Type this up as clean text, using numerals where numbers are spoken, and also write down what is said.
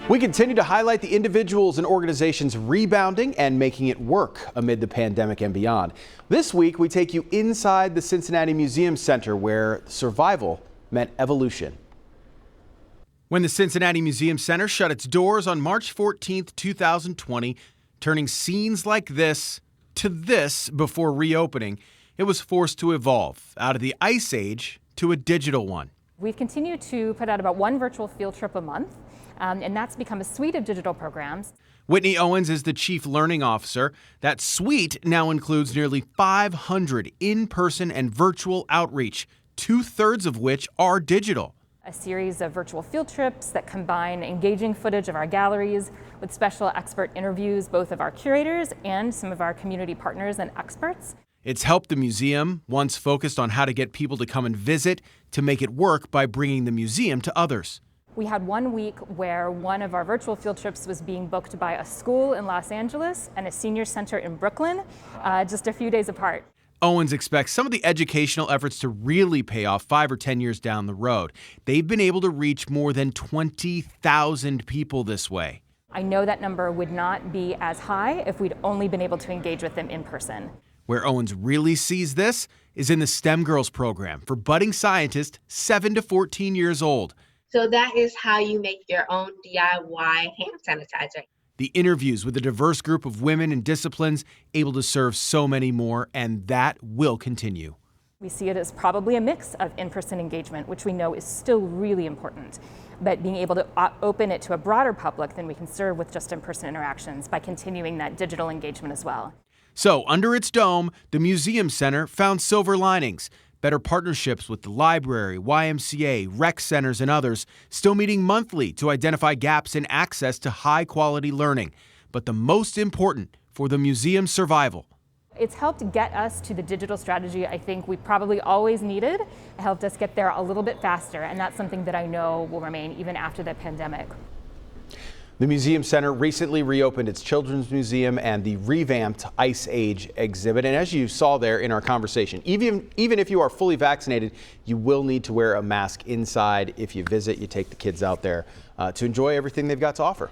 We continue to highlight the individuals and organizations rebounding and making it work amid the pandemic and beyond. This week, we take you inside the Cincinnati Museum Center, where survival meant evolution. When the Cincinnati Museum Center shut its doors on March 14th, 2020, turning scenes like this to this before reopening, it was forced to evolve out of the Ice Age to a digital one. We've continued to put out about one virtual field trip a month. And that's become a suite of digital programs. Whitney Owens is the Chief Learning Officer. That suite now includes nearly 500 in-person and virtual outreach, 2/3 of which are digital. A series of virtual field trips that combine engaging footage of our galleries with special expert interviews, both of our curators and some of our community partners and experts. It's helped the museum, once focused on how to get people to come and visit, to make it work by bringing the museum to others. We had 1 week where one of our virtual field trips was being booked by a school in Los Angeles and a senior center in Brooklyn, just a few days apart. Owens expects some of the educational efforts to really pay off 5 or 10 years down the road. They've been able to reach more than 20,000 people this way. I know that number would not be as high if we'd only been able to engage with them in person. Where Owens really sees this is in the STEM Girls program for budding scientists 7 to 14 years old. So that is how you make your own DIY hand sanitizer. The interviews with a diverse group of women and disciplines able to serve so many more, and that will continue. We see it as probably a mix of in-person engagement, which we know is still really important, but being able to open it to a broader public than we can serve with just in-person interactions by continuing that digital engagement as well. So, under its dome, the Museum Center found silver linings. Better partnerships with the library, YMCA, rec centers, and others, still meeting monthly to identify gaps in access to high-quality learning. But the most important for the museum's survival. It's helped get us to the digital strategy I think we probably always needed. It helped us get there a little bit faster, and that's something that I know will remain even after the pandemic. The Museum Center recently reopened its Children's Museum and the revamped Ice Age exhibit. And as you saw there in our conversation, even if you are fully vaccinated, you will need to wear a mask inside. If you visit, you take the kids out there to enjoy everything they've got to offer.